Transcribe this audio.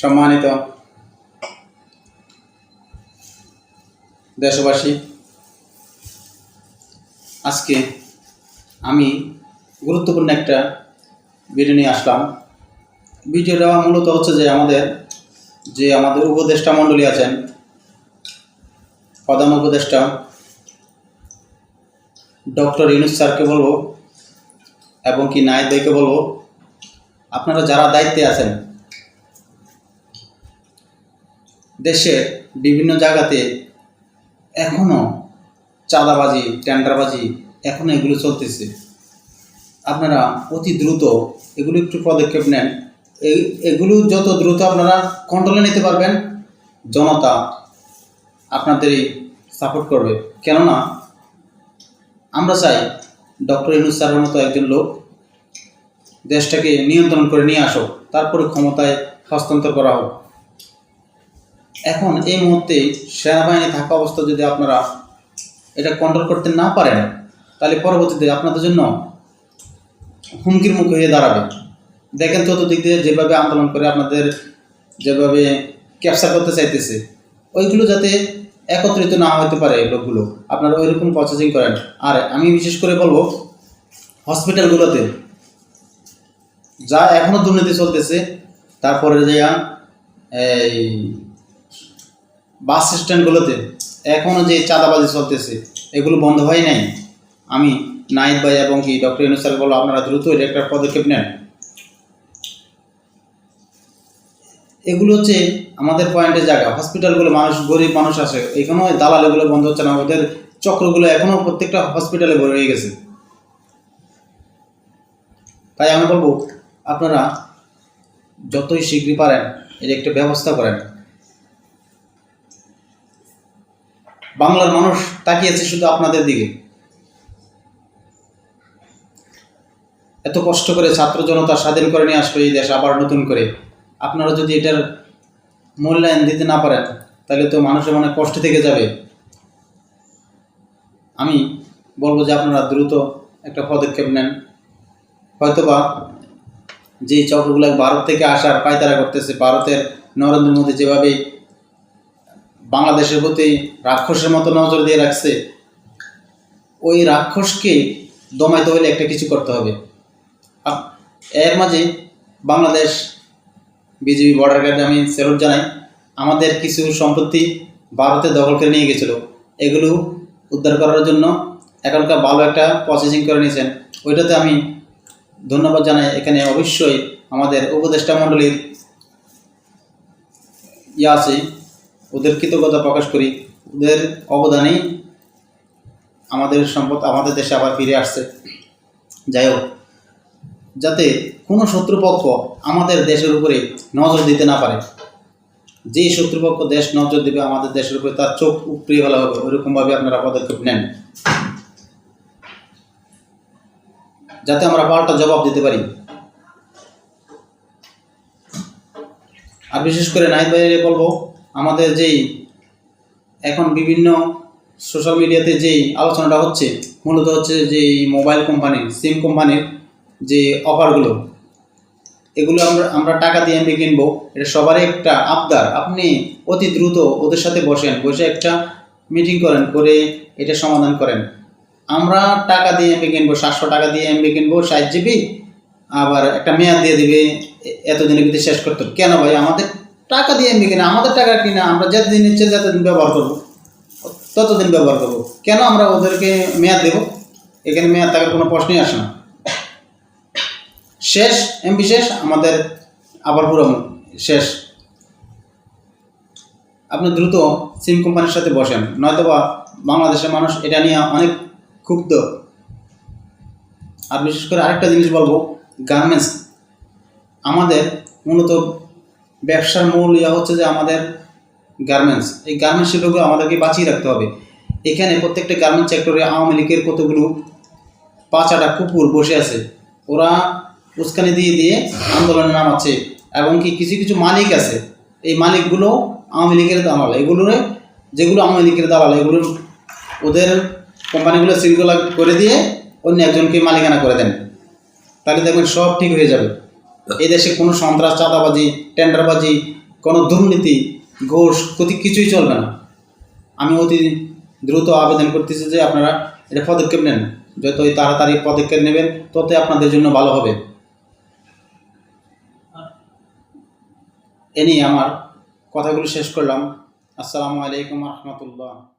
সম্মানিত দেশবাসী, আজকে আমি গুরুত্বপূর্ণ একটা ভিডিও নিয়ে আসলাম। ভিডিওটা মূলত হচ্ছে যে আমাদের উপদেষ্টা মণ্ডলী আছেন, প্রধান উপদেষ্টা ডক্টর ইউনূস স্যারকে বলবো এবং কি নায়েব ভাইকে বলবো, আপনারা যারা দায়িত্বে আছেন, দেশের বিভিন্ন জায়গাতে এখনও চাঁদাবাজি, টেন্ডারবাজি এখনও এগুলো চলতেছে। আপনারা অতি দ্রুত এগুলো একটু পদক্ষেপ নেন। এগুলো যত দ্রুত আপনারা কন্ট্রোলে নিতে পারবেন, জনতা আপনাদেরই সাপোর্ট করবে। কেননা আমরা চাই ডক্টর ইউনূস স্যারের মতো একজন লোক দেশটাকে নিয়ন্ত্রণ করে নিয়ে আসুক, তারপরে ক্ষমতায় হস্তান্তর করা হোক। এখন এই মুহূর্তে সেনাবাহিনী থাকা অবস্থা যদি আপনারা এটা কন্ট্রোল করতে না পারেন, তাহলে পরবর্তীতে আপনাদের জন্য হুমকির মুখে হয়ে দাঁড়াবে। দেখেন চতুর্দিক দিয়ে যেভাবে আন্দোলন করে আপনাদের যেভাবে ক্যাপচার করতে চাইতেছে, ওইগুলো যাতে একত্রিত না হতে পারে লোকগুলো, আপনারা ওইরকম প্রসেসিং করেন। আর আমি বিশেষ করে বলবো, হসপিটালগুলোতে যা এখনও দুর্নীতি চলতেছে, তারপরে যে এই বাস স্ট্যান্ডগুলোতে এখনও যে চাঁদাবাজি চলতেছে, এগুলো বন্ধ হয় নাই। আমি নায়েব ভাই এবং কি ডক্টর ইউনূস স্যারকে বলবো, আপনারা দ্রুত এটা একটা পদক্ষেপ নেন। এগুলো হচ্ছে আমাদের পয়েন্টের জায়গা। হসপিটালগুলো মানুষ, গরিব মানুষ আছে, এখানেও দালালিগুলো বন্ধ হচ্ছে না। ওদের চক্রগুলো এখনও প্রত্যেকটা হসপিটালে ভরে হয়ে গেছে। তাই আমি বলবো, আপনারা যতই শীঘ্রই পারেন এর একটা ব্যবস্থা করেন। বাংলার মানুষ তাকিয়েছে শুধু আপনাদের দিকে। এত কষ্ট করে ছাত্র জনতা স্বাধীন করে নিয়ে আসলো এই দেশ আবার নতুন করে। আপনারা যদি এটার মূল্যায়ন দিতে না পারেন, তাহলে তো মানুষের মনে কষ্ট থেকে যাবে। আমি বলবো যে আপনারা দ্রুত একটা পদক্ষেপ নেন। হয়তোবা যে চক্রগুলো ভারত থেকে আসার পায়তারা করতেছে, ভারতের নরেন্দ্র মোদী যেভাবে বাংলাদেশের প্রতি রাক্ষসের মতো নজর দিয়ে রাখছে, ওই রাক্ষসকে দমাইতে হলে একটা কিছু করতে হবে। এর মাঝে বাংলাদেশ বিজেপি বর্ডার গার্ডে আমি স্যালুট জানাই। আমাদের কিছু সম্পত্তি ভারতে দখল করে নিয়ে গেছিল, এগুলো উদ্ধার করার জন্য এখনকার ভালো একটা প্রসেসিং করে নিয়েছেন, ওইটাতে আমি ধন্যবাদ জানাই। এখানে অবশ্যই আমাদের উপদেষ্টা মণ্ডলীর আছে, ওদের কৃতজ্ঞতা প্রকাশ করি। ওদের অবদানেই আমাদের সম্পদ আমাদের দেশে আবার ফিরে আসছে। যাই হোক, যাতে কোনো শত্রুপক্ষ আমাদের দেশের উপরে নজর দিতে না পারে। যেই শত্রুপক্ষ দেশ নজর দেবে আমাদের দেশের উপরে, তার চোখ উপড়িয়ে ফেলা হবে। ওইরকমভাবে আপনারা পদক্ষেপ নেন, যাতে আমরা পাল্টা জবাব দিতে পারি। আর বিশেষ করে নায়েব ভাইয়ের বলবো, আমাদের যেই এখন বিভিন্ন সোশ্যাল মিডিয়াতে যেই আলোচনাটা হচ্ছে, মূলত হচ্ছে যে মোবাইল কোম্পানির, সিম কোম্পানির যে অফারগুলো, এগুলো আমরা টাকা দিয়ে এমবি কিনবো, এটা সবারই একটা আবদার। আপনি অতি দ্রুত ওদের সাথে বসে একটা মিটিং করেন, করে এটা সমাধান করেন। আমরা টাকা দিয়ে এমবি কিনবো, 700 টাকা দিয়ে এমবি কিনবো 60 GB, আবার একটা মেয়াদ দিয়ে দিবে এতদিনের ভিতরে শেষ করতে। কেন ভাই? আমাদের টাকা দিয়ে এমবি কিনা, আমাদের টাকা কিনা, আমরা যতদিন ইচ্ছে যতদিন ব্যবহার করবো ততদিন ব্যবহার করবো। কেন আমরা ওদেরকে মেয়াদ দেব? এখানে মেয়াদ থাকার কোনো প্রশ্নই আসে না। শেষ এমবি শেষ, আমাদের আবার পুরো শেষ। আপনি দ্রুত সিম কোম্পানির সাথে বসেন, নয়তোবা বাংলাদেশের মানুষ এটা নিয়ে অনেক ক্ষুব্ধ। আর বিশেষ করে আরেকটা জিনিস বলবো, গার্মেন্টস আমাদের মূলত ব্যবসার মূল হচ্ছে যে আমাদের গার্মেন্টস। এই গার্মেন্টস শিল্পগুলো আমাদেরকে বাঁচিয়ে রাখতে হবে। এখানে প্রত্যেকটা গার্মেন্টস সেক্টরে আওয়ামী লীগের কতগুলো পাঁচাটা কুকুর বসে আছে, ওরা উস্কানি দিয়ে আন্দোলনে নামাচ্ছে। এবং কি কিছু কিছু মালিক আছে, এই মালিকগুলো আওয়ামী লীগের দালাল। যেগুলো আওয়ামী লীগের দালাল, এগুলো ওদের কোম্পানিগুলো শৃঙ্খলা করে দিয়ে অন্য একজনকে মালিকানা করে দেন, তাহলে দেখবেন সব ঠিক হয়ে যাবে। এই দেশে কোনো সন্ত্রাস, চাঁদাবাজি, টেন্ডারবাজি কোনো দুর্নীতি, ঘুষ, কিছুই চলবে না। আমি অতি দ্রুত আবেদন করতেছি যে আপনারা এটা পদক্ষেপ নেন। যতই তাড়াতাড়ি পদক্ষেপ নেবেন ততই আপনাদের জন্য ভালো হবে। এ নিয়ে আমার কথাগুলো শেষ করলাম। আসসালামু আলাইকুম রহমতুল্লাহ।